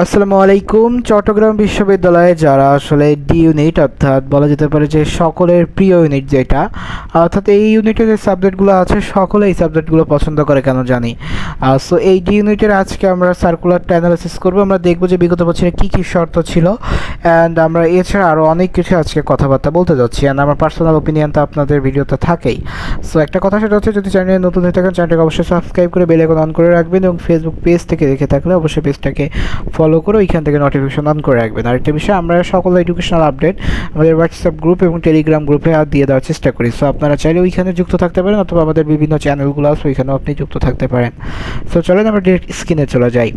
আসসালামু আলাইকুম। চট্টগ্রাম বিশ্ববিদ্যালয়ে যারা আসলে ডি ইউনিট অর্থাৎ বলা যেতে পারে যে সকলের প্রিয় ইউনিট যেটা, অর্থাৎ এই ইউনিটের যে সাবজেক্টগুলো আছে সকলে এই সাবজেক্টগুলো পছন্দ করে কেন জানি। সো এই ডি ইউনিটের আজকে আমরা সার্কুলারটা অ্যানালাইসিস করবো। আমরা দেখবো যে বিগত বছরে কী কী শর্ত ছিল, অ্যান্ড আমরা এছাড়া আরও অনেক কিছু আজকে কথাবার্তা বলতে যাচ্ছি। অ্যান্ড আমার পার্সোনাল ওপিনিয়ন তো আপনাদের ভিডিওতে থাকেই। সো একটা কথা সেটা হচ্ছে, যদি চ্যানেলে নতুন হয়ে থাকেন চ্যানেলটাকে অবশ্যই সাবস্ক্রাইব করে বেল আইকন অন করে রাখবেন, এবং ফেসবুক পেজ থেকে দেখে থাকলে অবশ্যই পেজটাকে ফলো করে ওইখান থেকে নোটিফিকেশন অন করে রাখবেন। আর একটা বিষয়, আমরা সকল এডুকেশনাল আপডেট আমাদের হোয়াটসঅ্যাপ গ্রুপ এবং টেলিগ্রাম গ্রুপে দিয়ে দেওয়ার চেষ্টা করি। সো আপনারা চাইলে ওইখানে যুক্ত থাকতে পারেন, অথবা আমাদের বিভিন্ন চ্যানেলগুলো আছে ওইখানেও আপনি যুক্ত থাকতে পারেন। সো চলেন আমরা ডিরেক্ট স্ক্রিনে চলে যাই।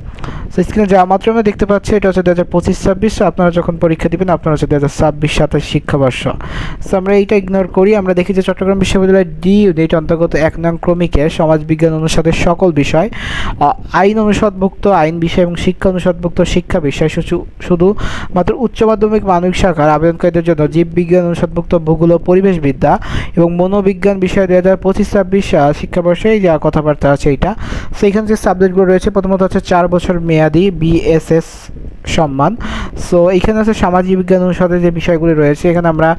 সো স্ক্রিনে যাওয়া মাত্র আমরা দেখতে পাচ্ছি এটা হচ্ছে 2025-26। আপনারা যখন পরীক্ষা দেবেন আপনারা হচ্ছে 2026-27 শিক্ষাবর্ষ। সো আমরা এইটা ইগনোর করি। আমরা দেখি যে চট্টগ্রাম বিশ্ববিদ্যালয়ের ডি ইউনিট অন্তর্গত 1 নং ক্রমিকে সমাজবিজ্ঞান অনুষদের সকল বিষয়, আইন অনুষদভুক্ত আইন বিষয় এবং শিক্ষা অনুষদভুক্ত শিক্ষা বিষয় শুধু মাত্র উচ্চ মাধ্যমিক মানবিক শাখার আবেদনকারীদের জন্য জীববিজ্ঞান অনুষদভুক্ত ভূগোল ও পরিবেশবিদ্যা এবং মনোবিজ্ঞান বিষয় 2025-26 শিক্ষাবর্ষে যা কথাবার্তা আছে এইটা। সেইখানে যে সাবজেক্টগুলো রয়েছে, প্রথমত হচ্ছে 4 বছর মেয়াদি বিএসএস সম্মান। সো এইখানে আছে সামাজিক বিজ্ঞান অনুষদের যে বিষয়গুলি রয়েছে, এখানে আমরা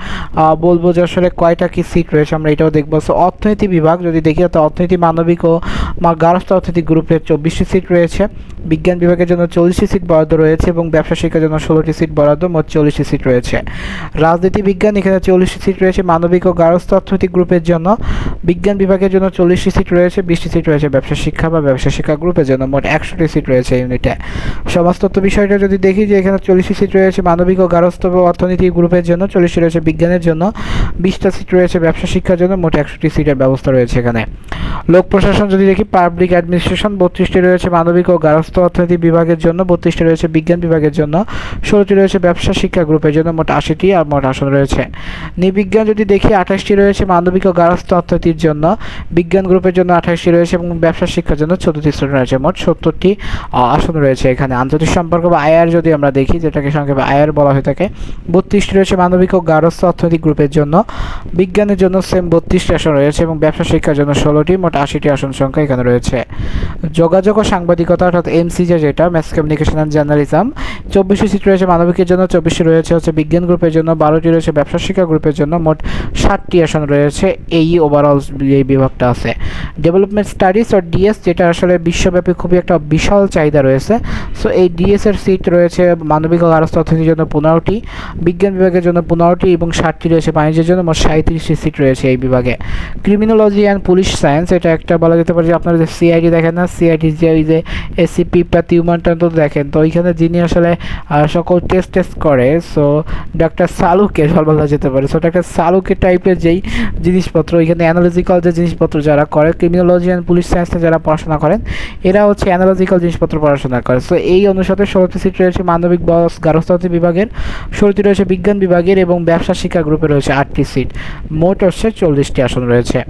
বলবো যে আসলে কয়টা কি সিট রয়েছে আমরা এটাও দেখবো। সো অর্থনীতি বিভাগ যদি দেখি, তো অর্থনীতি মানবিক ও গার্হস্থ্য অর্থনীতি গ্রুপের 24টি সিট রয়েছে। বিজ্ঞান বিভাগের জন্য 40টি সিট বরাদ্দ রয়েছে এবং ব্যবসা শিক্ষার জন্য 16টি সিট বরাদ্দ, মোট 40টি সিট রয়েছে। রাজনীতি বিজ্ঞান, এখানে 40টি সিট রয়েছে মানবিক ও গার্হস্থ্য অর্থনৈতিক গ্রুপের জন্য। বিজ্ঞান বিভাগের জন্য 40টি সিট রয়েছে, 20টি সিট রয়েছে ব্যবসা শিক্ষা বা ব্যবসা শিক্ষা গ্রুপের জন্য, মোট 100টি সিট রয়েছে ইউনিটে। সমাজতত্ত্ব বিষয়টা যদি দেখি, যে এখানে 40টি সিট রয়েছে মানবিক ও গার্হস্থ্য অর্থনীতি গ্রুপের জন্য, 40টি রয়েছে বিজ্ঞানের জন্য, 20টা সিট রয়েছে ব্যবসা শিক্ষার জন্য, মোট 100টি সিটের ব্যবস্থা রয়েছে এখানে। লোক প্রশাসন যদি দেখি, পাবলিক অ্যাডমিনিস্ট্রেশন 32টি রয়েছে মানবিক ও গার্হস্থ্য অর্থনীতি বিভাগের জন্য, 32টি রয়েছে বিজ্ঞান বিভাগের জন্য, 16টি রয়েছে ব্যবসা শিক্ষা গ্রুপের জন্য, মোট 80টি আর মোট আসন রয়েছে। নৃবিজ্ঞান যদি দেখি, 28টি রয়েছে মানবিক ও গার্হস্থ্য অর্থনীতির জন্য, বিজ্ঞান গ্রুপের জন্য 28টি রয়েছে এবং ব্যবসা শিক্ষার জন্য 14টি স্টুডেন্ট রয়েছে, মোট 70টি আসন রয়েছে এখানে। আন্তর্জাতিক সম্পর্ক বা আইআর যদি আমরা দেখি, যেটাকে সংক্ষেপে আইআর বলা হয়ে থাকে, 32টি রয়েছে মানবিক ও গার্হস্থ্য অর্থনৈতিক গ্রুপের জন্য, বিজ্ঞানের জন্য সেম 32টি আসন রয়েছে এবং ব্যবসা শিক্ষার জন্য 16টি, মোট 80টি আসন সংখ্যা এখানে রয়েছে। যোগাযোগ ও সাংবাদিকতা অর্থাৎ এমসিজে, যেটা ম্যাস কমিউনিকেশন অ্যান্ড জার্নালিজম, 24টি সিট রয়েছে মানবিকের জন্য, 24টি রয়েছে হচ্ছে বিজ্ঞান গ্রুপের জন্য, 12টি রয়েছে ব্যবসা শিক্ষা গ্রুপের জন্য, মোট 60টি আসন রয়েছে। এই ওভারঅল এই বিভাগটা আছে। ডেভেলপমেন্ট স্টাডিজ ও ডিএস, যেটা আসলে বিশ্বব্যাপী খুবই একটা বিশাল চাহিদা রয়েছে। সো এই ডিএস এর সিট রয়েছে মানবিক ও গার্হস্থ্য অর্থনীতির জন্য 15টি, বিজ্ঞান বিভাগের জন্য 15টি এবং 60টি রয়েছে বাণিজ্যের জন্য, মোট 37টি সিট রয়েছে এই বিভাগে। ক্রিমিনোলজি অ্যান্ড পুলিশ সায়েন্স, এটা একটা বলা যেতে পারে যে আপনারা যে সিআইডি দেখেন না, সিআইডি যে ওই যে এসিপি বা টিউমারটা তো দেখেন, তো ওইখানে যিনি আসলে সকল টেস্ট করে, সো ডাক্তার সালুকে বলা যেতে পারে। সো ডাক্তার সালুকে টাইপের যেই জিনিসপত্র ওইখানে অ্যানালিটিক্যাল যে জিনিসপত্র যারা করে, ক্রিমিনোলজি অ্যান্ড পুলিশ সায়েন্সে যারা পড়াশোনা করেন, এরা হচ্ছে অ্যানালিটিক্যাল জিনিসপত্র পড়াশোনা করে। সো এই অনুসারে 16টি সিট রয়েছে মানবিক গার্হস্থ্য বিভাগের, 16টি রয়েছে বিজ্ঞান বিভাগের এবং ব্যবসা শিক্ষা গ্রুপে রয়েছে 8টি সিট, মোট হচ্ছে 40টি আসন রয়েছে।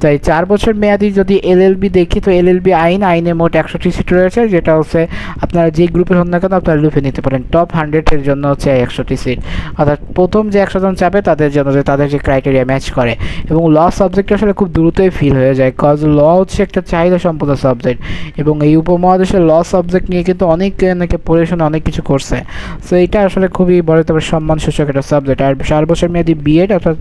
তাই 4 বছর মেয়াদি যদি এলএলবি দেখি, তো এলএলবি আইনে মোট 100টি সিট রয়েছে, যেটা হচ্ছে আপনারা যে গ্রুপের হন না কেন আপনারা লুপে নিতে পারেন। টপ 100-এর জন্য হচ্ছে 100টি সিট, অর্থাৎ প্রথম যে 100 জন চাপে তাদের জন্য, যে তাদের যে ক্রাইটেরিয়া ম্যাচ করে। এবং ল সাবজেক্ট আসলে খুব দ্রুতই ফিল হয়ে যায়, কজ ল হচ্ছে একটা চাহিদা সম্পন্ন সাবজেক্ট, এবং এই উপমহাদেশের ল সাবজেক্ট নিয়ে কিন্তু অনেকে পড়াশোনা অনেক কিছু করছে। সো এটা আসলে খুবই বড় একটা সম্মানসূচক একটা সাবজেক্ট। আর 4 বছর মেয়াদি বিএড অর্থাৎ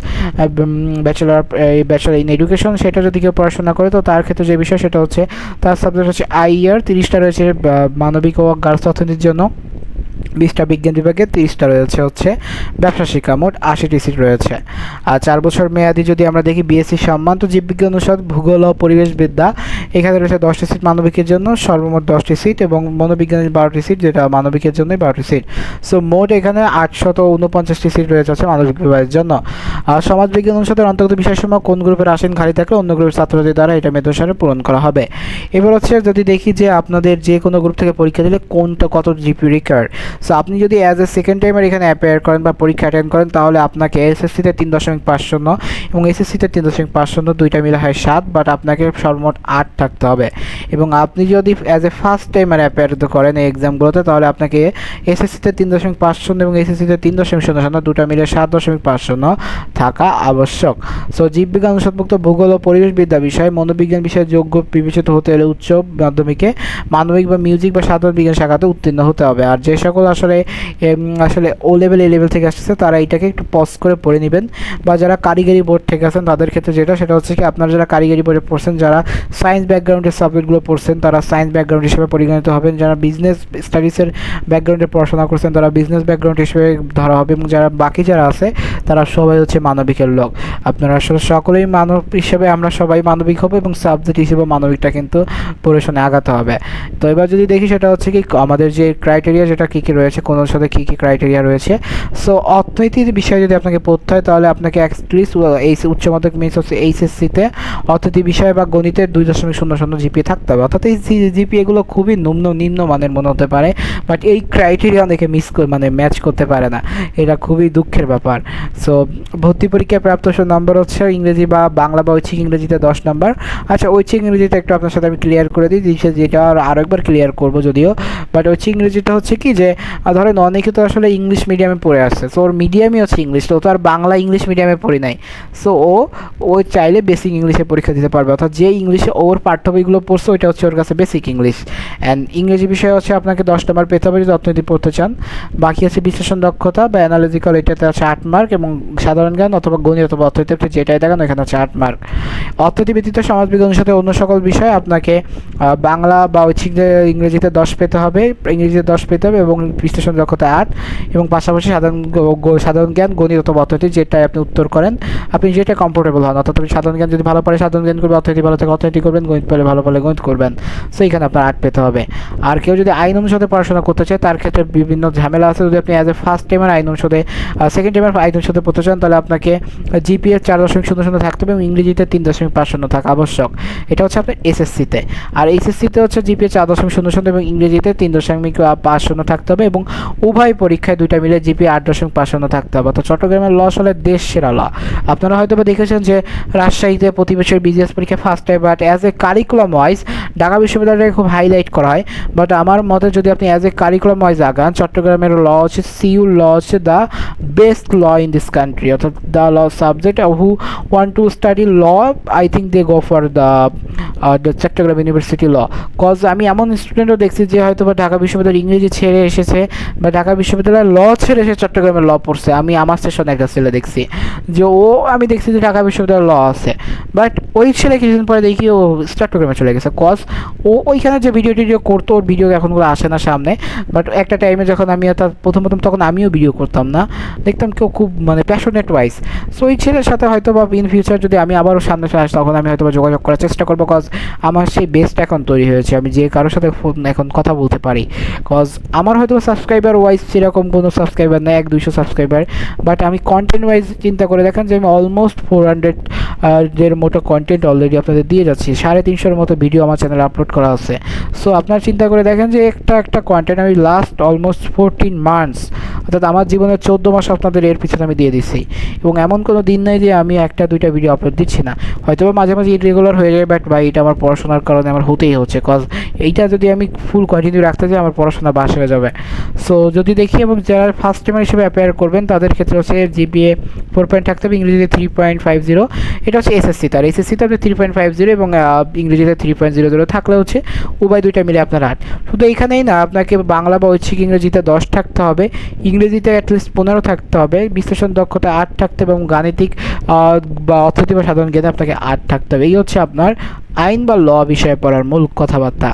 ব্যাচেলর ইন এডুকেশন, সেটা যদি কেউ পড়াশোনা করে, তো তার ক্ষেত্রে যে বিষয় সেটা হচ্ছে তার সাবজেক্ট হচ্ছে আইআর, 30টা রয়েছে মানবিক ও গার্হস্থ্য অর্থনীতির জন্য, 20টা বিজ্ঞান বিভাগে, 30টা রয়েছে হচ্ছে ব্যবসা শিক্ষা, মোট 80টি সিট রয়েছে। আর 4 বছর মেয়াদি যদি আমরা দেখি বিএসসি সম্মান, তো জীববিজ্ঞান অনুষদ ভূগোল ও পরিবেশবিদ্যা, এখানে রয়েছে 10টি সিট মানবিকের জন্য, সর্বমোট 10টি সিট, এবং মনোবিজ্ঞানের 12টি সিট, যেটা মানবিকের জন্যই 12টি সিট। সো মোট এখানে 849টি সিট রয়েছে হচ্ছে মানবিক বিভাগের জন্য। আর সমাজবিজ্ঞান অনুষদের অন্তর্গত বিষয়সমূহ কোন গ্রুপের আসন খালি থাকলে অন্য গ্রুপের ছাত্রদের দ্বারা এটা মেধানুসারে পূরণ করা হবে। এবার হচ্ছে যদি দেখি যে আপনাদের যে কোনো গ্রুপ থেকে পরীক্ষা দিলে কোনটা কত জিপি রিকোয়ার। সো আপনি যদি অ্যাজ এ সেকেন্ড টাইমার এখানে অ্যাপিয়ার করেন বা পরীক্ষা অ্যাটেন্ড করেন, তাহলে আপনাকে এসএসসিতে 3.50 এবং এসএসসিতে 3.50, দুইটা মিলে হয় 7, বাট আপনাকে সর্বমোট 8 থাকতে হবে। এবং আপনি যদি as a first timer appear করেন এই এক্সামগুলোতে, তাহলে আপনাকে এসএসসিতে 3.50 এবং এসএসসিতে 3.00 দুটা মিলে 7.50 থাকা আবশ্যক। সো জীববিজ্ঞান অনুষদভুক্ত ভূগোল ও পরিবেশবিদ্যা বিষয় মনোবিজ্ঞান বিষয়ে যোগ্য বিবেচিত হতে হলে উচ্চ মাধ্যমিকে মানবিক বা মিউজিক বা সাধারণ বিজ্ঞান শাখাতে উত্তীর্ণ হতে হবে। আর যে সকল আসলে ও লেভেল এ লেভেল থেকে আসছে তারা এটাকে একটু পজ করে পড়ে নেবেন। বা যারা কারিগরি বোর্ড থেকে আছেন তাদের ক্ষেত্রে সেটা হচ্ছে কি, আপনারা যারা কারিগরি বোর্ডে পড়ছেন, যারা সায়েন্স ব্যাকগ্রাউন্ডের সাবজেক্টগুলো পড়ছেন তারা সায়েন্স ব্যাকগ্রাউন্ড হিসেবে পরিগণিত হবেন। যারা বিজনেস স্টাডিজের ব্যাকগ্রাউন্ডে পড়াশোনা করছেন তারা বিজনেস ব্যাকগ্রাউন্ড হিসেবে ধরা হবে। এবং যারা বাকি যারা আছে তারা সবাই হচ্ছে মানবিকের লোক। আপনারা আসলে সকলেই মানব হিসেবে আমরা সবাই মানবিক হবো এবং সাবজেক্ট হিসেবে মানবিকটা কিন্তু পড়াশোনা আগাতে হবে। তো এবার যদি দেখি সেটা হচ্ছে কি আমাদের যে ক্রাইটেরিয়া যেটা কী কী রয়েছে, কোন সাথে কী কী ক্রাইটেরিয়া রয়েছে। সো অর্থনীতির বিষয়ে যদি আপনাকে পড়তে হয় তাহলে আপনাকে অ্যাটলিস্ট এই উচ্চ মাধ্যমিক মিনস হচ্ছে এইচএসসিতে অর্থনীতি বিষয় বা গণিতের 2.00 জিপিএ থাকতে হবে। অর্থাৎ এই জিপিএগুলো খুবই নিম্ন মানের মনে হতে পারে, বাট এই ক্রাইটেরিয়া অনেকে ম্যাচ করতে পারে না, এটা খুবই দুঃখের ব্যাপার। সো ভর্তি পরীক্ষায় প্রাপ্ত নাম্বার হচ্ছে ইংরেজি বা বাংলা বা ঐচ্ছিক ইংরেজিতে 10 নাম্বার। আচ্ছা, ঐচ্ছিক ইংরেজিতে একটু আপনার সাথে আমি ক্লিয়ার করে দিই, যেটা আরও একবার ক্লিয়ার করবো যদিও। বাট ঐচ্ছিক ইংরেজিটা হচ্ছে কি যে ধরেন অনেকে তো আসলে ইংলিশ মিডিয়ামে পড়ে আসছে, সো ওর মিডিয়ামই হচ্ছে ইংলিশ, তো আর বাংলা ইংলিশ মিডিয়ামে পড়ি নাই। সো ও চাইলে বেসিক ইংলিশে পরীক্ষা দিতে পারবে, অর্থাৎ যে ইংলিশে ওর পাঠ্য বইগুলো পড়ছে ওইটা হচ্ছে ওর কাছে বেসিক ইংলিশ। অ্যান্ড ইংরেজি বিষয়ে হচ্ছে আপনাকে 10 নাম্বার পেতে হবে যদি অর্থনীতি পড়তে চান। বাকি আছে বিশ্লেষণ দক্ষতা বা অ্যানালিটিক্যাল, এটাতে আছে 8 মার্ক, এবং সাধারণ জ্ঞান অথবা গণিত অথবা অর্থনীতি যেটাই দেখান এখানে আছে 8 মার্ক। অর্থনীতি ব্যতীত সমাজবিজ্ঞানের সাথে অন্য সকল বিষয় আপনাকে বাংলা বা ঐচ্ছিক ইংরেজিতে 10 পেতে হবে, ইংরেজিতে 10 পেতে হবে, এবং বিশ্লেষণ দক্ষতা 8, এবং পাশাপাশি সাধারণ জ্ঞান গণিত অথবা অর্থনীতি যেটাই আপনি উত্তর করেন, আপনি যেটা কমফোর্টেবল হন। অর্থাৎ আপনি সাধারণ জ্ঞান যদি ভালো পারে সাধারণ জ্ঞান করবেন, অর্থনীতি ভালো থাকে অর্থনীতি করবেন, গণিত পারে ভালো পারলে গণিত করবেন। সো এখানে আপনার 8 পেতে হবে। আর কেউ যদি আইন অনুষদে পড়াশোনা করতে চায় তার ক্ষেত্রে বিভিন্ন ঝামেলা আছে। যদি আপনি অ্যাজ এ ফার্স্ট টাইমার আইন অনুষদে সেকেন্ড টাইমার আইন অনুষদে পড়তে চান তাহলে আপনাকে জিপিএ 4.00 থাকতে হবে এবং ইংরেজিতে 3.50 থাকা আবশ্যক। এটা হচ্ছে আপনার এসএসসিতে। আর এইচএসসিতে হচ্ছে জিপিএ 4.00 এবং ইংরেজিতে 3.50 থাকতে হবে, এবং উভয় পরীক্ষায় দুইটা মিলে জিপিএ 8.50 থাকতে হবে। তো চট্টগ্রামের ল আসলে দেশ সেরা ল। আপনারা হয়তো বা দেখেছেন যে রাজশাহীতে প্রতি বছর বিজিএস পরীক্ষা first time, but as a curriculum wise Dhaka বিশ্ববিদ্যালয়ে খুব হাইলাইট করা হয়। বাট আমার মতে যদি আপনি অ্যাজ এ কারিকুলাম ওয়াইজ আগান, চট্টগ্রামের ল হচ্ছে সিইউ ল হচ্ছে the best law in this country, অর্থাৎ the law subject who want to study law I think they go for the Chittagong university law. Cause আমি এমন স্টুডেন্টও দেখছি যে হয়তো বা ঢাকা বিশ্ববিদ্যালয় ইংরেজি ছেড়ে এসেছে বা ঢাকা বিশ্ববিদ্যালয়ের ল ছেড়ে এসে চট্টগ্রামের ল পড়ছে। আমি আমার সেশনে একটা ছেলে দেখছি যে আমি দেখছি যে ঢাকা বিশ্ববিদ্যালয়ের ল আছে, বাট ওই ছেলে কিছুদিন পরে দেখি ও চট্টগ্রামে চলে গেছে। কজ ওইখানে যে ভিডিও করতো ওর ভিডিও এখনগুলো আসে না সামনে, বাট একটা টাইমে যখন আমি প্রথম তখন আমিও ভিডিও করতাম না, দেখতাম কেউ খুব প্যাশনেট ওয়াইজ। সো ওই ছেলের সাথে হয়তো বা ইন ফিউচার যদি আমি আবারও সামনে আসি তখন আমি হয়তো বা যোগাযোগ করার চেষ্টা করবো। কজ আমার সেই বেস্ট এখন তৈরি হয়েছে, আমি যে কারোর সাথে এখন কথা বলতে পারি। কজ আমার হয়তো সাবস্ক্রাইবার ওয়াইজ সেরকম কোনো সাবস্ক্রাইবার নেই, 100-200 সাবস্ক্রাইবার, বাট আমি কন্টেন্ট ওয়াইজ চিন্তা করে দেখেন যে আমি অলমোস্ট 400 এর মতো কন্টেন্ট অলরেডি আপনাদের দিয়ে যাচ্ছি। 350-এর মতো ভিডিও আমার চ্যানেলে আপলোড করা আছে। সো আপনারা চিন্তা করে দেখেন যে একটা কন্টেন্ট আমি লাস্ট অলমোস্ট 14 মান্থস, অর্থাৎ আমার জীবনের 14 মাস আপনাদের এর পিছনে আমি দিয়ে দিচ্ছি, এবং এমন কোনো দিন নেই যে আমি 1-2টা ভিডিও আপলোড দিচ্ছি না। হয়তো মাঝে মাঝে ইরেগুলার হয়ে যায়, বাট ভাই এটা আমার পড়াশোনার কারণে আমার হতেই হচ্ছে। কজ এইটা যদি আমি ফুল কন্টিনিউ রাখতে চাই আমার পড়াশোনা বাস হয়ে যাবে। সো যদি দেখি, এবং যারা ফার্স্ট টাইমার হিসেবে অ্যাপেয়ার করবেন তাদের ক্ষেত্রে হচ্ছে জিপিএ 4 পয়েন্ট থাকতে হবে, ইংরেজিতে 3.50, এটা হচ্ছে এসএসসিতে। আর এসএসসিতে আপনি 3.50 এবং ইংরেজিতে 3.00 থাকলে হচ্ছে উভয় দুইটা মিলে আপনার 8। শুধু এইখানেই না, আপনাকে বাংলা বা ঐচ্ছিক ইংরেজিতে 10 থাকতে হবে, ইংরেজিতে অ্যাটলিস্ট 15 থাকতে হবে, বিশ্লেষণ দক্ষতা 8 থাকতে হবে, এবং গাণিতিক বা অর্থনীতি বা সাধারণ জ্ঞানে আপনাকে 8 থাকতে হবে। এই হচ্ছে আপনার আইন বা ল বিষয়ে পড়ার মূল কথাবার্তা।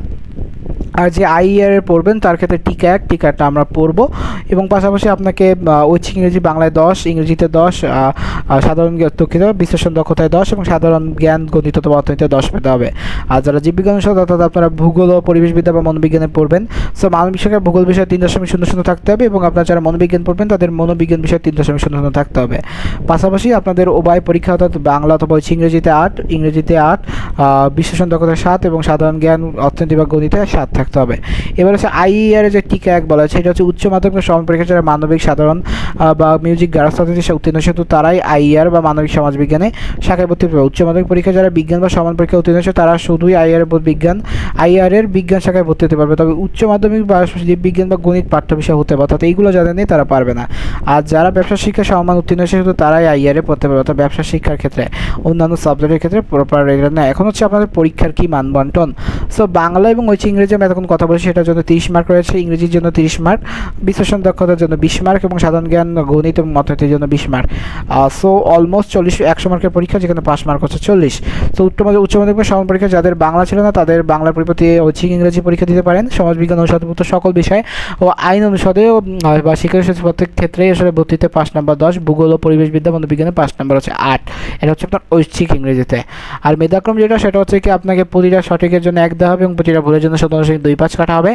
আর যে আইআর পড়বেন তার ক্ষেত্রে টিকাটা আমরা পড়বো, এবং পাশাপাশি আপনাকে ঐচ্ছিক ইংরেজি বাংলায় 10, ইংরেজিতে 10, সাধারণ বিশ্লেষণ দক্ষতায় 10 এবং সাধারণ জ্ঞান গণিত অথবা অর্থনীতিতে 10 পেতে হবে। আর যারা জীববিজ্ঞান অনুষদ অর্থাৎ আপনারা ভূগোল ও পরিবেশবিদ্যা বা মনোবিজ্ঞানে পড়বেন, সো মানবিক শাখায় ভূগোল বিষয়ে 3.00 থাকতে হবে, এবং আপনারা যারা মনোবিজ্ঞান পড়বেন তাদের মনোবিজ্ঞান বিষয়ে 3.00 থাকতে হবে। পাশাপাশি আপনাদের উভয় পরীক্ষা অর্থাৎ বাংলা অথবা ঐচ্ছিক ইংরেজিতে 8, ইংরেজিতে 8, বিশ্লেষণ দক্ষতায় 7 এবং সাধারণ জ্ঞান অর্থনীতি বা গণিতে 7 থাকতে হবে। এবার হচ্ছে আইআর যে টিকা 1 বলা হচ্ছে, এটা হচ্ছে উচ্চ মাধ্যমিক সমান পরীক্ষা যারা মানবিক সাধারণ বা মিউজিক গার্লস সাবজেক্টে উত্তীর্ণ শুধু তারাই আইআর বা মানবিক সমাজবিজ্ঞানে শাখায় ভর্তি পাবে। উচ্চ মাধ্যমিক পরীক্ষা যারা বিজ্ঞান বা সমান পরীক্ষা উত্তীর্ণ হচ্ছে তারা শুধুই আইআর এর বিজ্ঞান শাখায় ভর্তি হতে পারবে। তবে উচ্চ মাধ্যমিক বা জীববিজ্ঞান বা গণিত পাঠ্য বিষয় হতে পারে, অর্থাৎ এইগুলো যাদের নেই তারা পারবে না। আর যারা ব্যবসা শিক্ষা সমান উত্তীর্ণ হচ্ছে শুধু তারাই আইআর এ পড়তে পারবে, অর্থাৎ ব্যবসা শিক্ষার ক্ষেত্রে। অন্যান্য সাবজেক্টের ক্ষেত্রে প্রপার রেগুলার না। এখন হচ্ছে আপনাদের পরীক্ষার কি মান বন্টন। সো বাংলা এবং হচ্ছে ইংরেজি আমি এতক্ষণ কথা বলেছি, সেটার জন্য 30 মার্ক রয়েছে, ইংরেজির জন্য 30 মার্ক, বিশ্লেষণ দক্ষতার জন্য 20 মার্ক এবং সাধারণ জ্ঞান গণিত এবং মতভেদের জন্য 20 মার্ক। সো অলমোস্ট 100 মার্কের পরীক্ষা, যেখানে পাস মার্ক হচ্ছে 40। তো উচ্চ মাধ্যমিক সমান পরীক্ষা যাদের বাংলা ছিল না তাদের বাংলার পরিবর্তে হচ্ছে ইংরেজি পরীক্ষা দিতে পারেন। সমাজবিজ্ঞান অনুষদভুক্ত সকল বিষয় ও আইন অনুষদেও বা শিক্ষা প্রত্যেক ক্ষেত্রেই আসলে ভর্তিতে 5 নম্বর 10, ভূগোল ও পরিবেশবিদ্যা মনোবিজ্ঞানে 5 নম্বর হচ্ছে 8। এটা হচ্ছে আপনার ঐচ্ছিক ইংরেজিতে। আর মেধাক্রম যেটা সেটা হচ্ছে কি আপনাকে প্রতিটা সঠিকের জন্য 1 দেওয়া হবে এবং প্রতিটা ভুলের জন্য 17.25 কাটা হবে,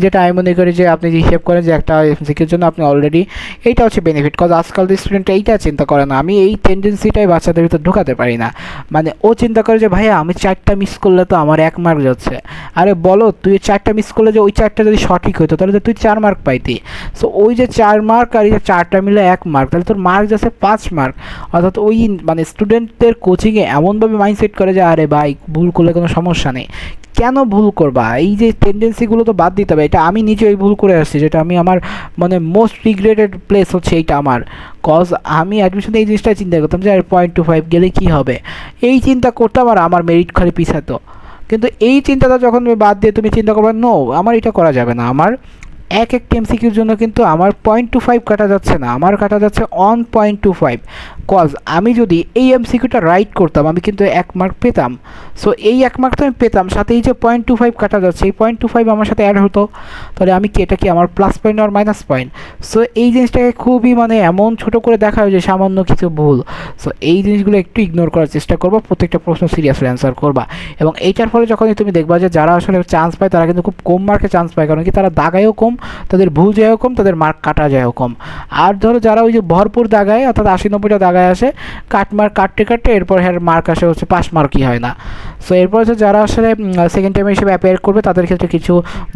যেটা আমি মনে করি যে আপনি হিসেব করেন যে একটা এমসিকিউর জন্য আপনি অলরেডি এইটা হচ্ছে বেনিফিট। কজ আজকাল স্টুডেন্ট এইটা চিন্তা করে না, আমি এই টেন্ডেন্সিটাই বাচ্চাদের ভিতর ঢোকাতে পারি না। মানে ও চিন্তা করে যে ভাইয়া আমি 4টা মিস করলে তো আমার 1 মার্ক যাচ্ছে। আরে বলো তুই 4টা মিস করলে যে ওই 4টা যদি সঠিক হতো তাহলে তো তুই 4 মার্ক পাইতি। সো ওই যে 4 মার্ক আর এই যে 4টা মিলে 1 মার্ক, তাহলে তোর মার্ক যাচ্ছে 5 মার্ক। অর্থাৎ ওই মানে স্টুডেন্টদের কোচিংয়ে এমনভাবে মাইন্ডসেট করে যে আরে ভাই ভুল করলে কোনো সমস্যা নেই, কেন ভুল করবা, এই যে টেন্ডেন্সিগুলো তো বাদ দিতে হবে। এটা আমি নিজে ওই ভুল করে আসছি, যেটা আমি আমার মানে মোস্ট রিগ্রেটেড প্লেস হচ্ছে এইটা আমার। কজ আমি অ্যাডমিশনে এই জিনিসটা চিন্তা করতাম যে আর 0.25 গেলে কী হবে, এই চিন্তা করতাম আর আমার মেরিট খালি পিছাতো। কিন্তু এই চিন্তাটা যখন তুমি বাদ দিয়ে তুমি চিন্তা করবে নো আমার এটা করা যাবে না, আমার একটি এমসিকিউর জন্য কিন্তু আমার 0.25 কাটা যাচ্ছে না, আমার কাটা যাচ্ছে 1.25। কজ আমি যদি এই এমসিকিউটা রাইট করতাম আমি কিন্তু 1 মার্ক পেতাম। সো এই 1 মার্ক তো আমি পেতাম, সাথে এই যে 0.25 কাটা যাচ্ছে এই 0.25 আমার সাথে অ্যাড হতো, তাহলে আমি কি এটা কি আমার প্লাস পয়েন্ট আর মাইনাস পয়েন্ট। সো এই জিনিসটাকে খুবই মানে এমন ছোট করে দেখা হয় যে সামান্য কিছু ভুল। সো এই জিনিসগুলো একটু ইগনোর করার চেষ্টা করবা, প্রত্যেকটা প্রশ্ন সিরিয়াসলি অ্যান্সার করবা। এবং এইটার ফলে যখনই তুমি দেখবা যে যারা আসলে চান্স পায় তারা কিন্তু খুব কম মার্কে চান্স পায়, কারণ কি তারা দাগায়ও কম, তাদের ভুল যায়ও কম, তাদের মার্ক কাটা যায়ও কম। আর ধরো যারা ওই যে ভরপুর দাগায় অর্থাৎ 80-90টা দাগায় আসে, মার্ক কাটতে কাটতে এরপর মার্ক আসে হচ্ছে 5 মার্কই হয় না। সো এরপর হচ্ছে যারা আসলে সেকেন্ড টাইম হিসেবে অ্যাপিয়ার করবে তাদের ক্ষেত্রে কিছু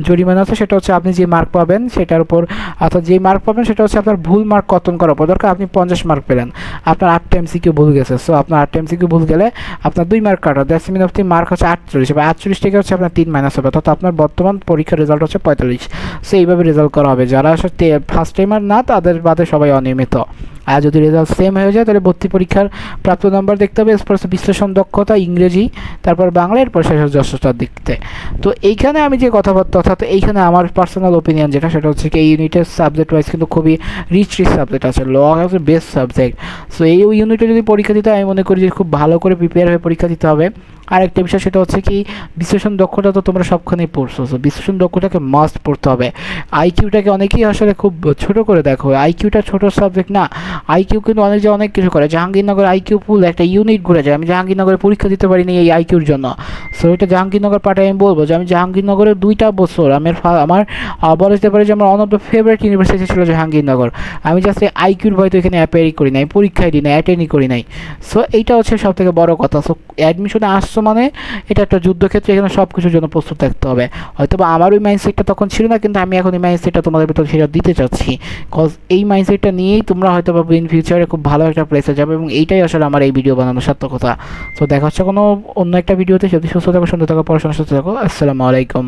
জরিমানা আছে, সেটা হচ্ছে আপনি যে মার্ক পাবেন সেটার উপর, অর্থাৎ যেই মার্ক পাবেন সেটা হচ্ছে আপনার ভুল মার্ক কর্তন করার উপর। দরকার আপনি 50 মার্ক পেলেন, আপনার 8টা এমসিকিউ ভুল গেছে, সো আপনার 8টা এমসিকিউ ভুল গেলে আপনার 2 মার্ক কাটা, that's mean of the mark হচ্ছে 48, বা 48 থেকে হচ্ছে আপনার 3 মাইনাস হবে, অর্থাৎ আপনার বর্তমান পরীক্ষার রেজাল্ট হচ্ছে 45। সো এইভাবে রেজাল্ট করা হবে। যারা আসলে ফার্স্ট টাইমার না তাদের বাদে সবাই অনিয়মিত। আর যদি রেজাল্ট সেম হয়ে যায় তাহলে ভর্তি পরীক্ষার প্রাপ্ত নাম্বার দেখতে হবে, এরপর বিশ্লেষণ দক্ষতা, ইংরেজি, তারপর বাংলা, এরপর শেষ যশোটার দিকতে। তো এইখানে আমি যে কথাবার্তা, অর্থাৎ এইখানে আমার পার্সোনাল ওপিনিয়ন যেটা সেটা হচ্ছে কি এই ইউনিটের সাবজেক্ট ওয়াইজ কিন্তু খুবই রিচ সাবজেক্ট আছে, ল হচ্ছে বেস্ট সাবজেক্ট। সো এই ইউনিটে যদি পরীক্ষা দিতে হয় আমি মনে করি যে খুব ভালো করে প্রিপেয়ার হয়ে পরীক্ষা দিতে হবে। আরেকটা বিষয় সেটা হচ্ছে কি বিশ্লেষণ দক্ষতা তো তোমরা সবখানেই পড়ছো, সো বিশ্লেষণ দক্ষতাকে মাস্ট পড়তে হবে। আইকিউটাকে অনেকেই আসলে খুব ছোট করে দেখো, আইকিউটা ছোট সাবজেক্ট না, আইকিউ কিন্তু অনেক কিছু করে। জাহাঙ্গীরনগর আইকিউ পুল একটা ইউনিট ঘুরে যায়, আমি জাহাঙ্গীরনগরে পরীক্ষা দিতে পারিনি এই আইকিউর জন্য। সো এটা জাহাঙ্গীরনগর পার্টে আমি বলবো যে আমি জাহাঙ্গীরনগরের 2টা বছর আমার বলা যেতে পারে যে আমার one of the favourite university ছিল জাহাঙ্গীরনগর। আমি জাস্ট আইকিউর ভয় তো এখানে অ্যাপিয়ারই করি নাই, পরীক্ষায় দিই নাই, অ্যাটেন্ডই করি নাই। সো এইটা হচ্ছে সব থেকে বড় কথা। সো অ্যাডমিশনে আসছো মানে এটা একটা যুদ্ধক্ষেত্রে, এখানে সব কিছুর জন্য প্রস্তুত থাকতে হবে। হয়তো বা আমার ওই মাইন্ডসেটটা তখন ছিল না, কিন্তু আমি এখন এই মাইন্ডসেটটা তোমাদের ভিতরে সেটা দিতে চাচ্ছি। কজ এই মাইন্ডসেটটা নিয়েই তোমরা হয়তো বা ইন ফিউচারে খুব ভালো একটা প্লেসে যাবে, এবং এইটাই আসলে আমার এই ভিডিও বানানোর সার্থকতা। সো দেখা হচ্ছে কোনো অন্য একটা ভিডিওতে। যদি সুস্থ থাকো, সুন্দর থাকো, পড়াশোনা সুস্থ থাকো। আসসালামু আলাইকুম।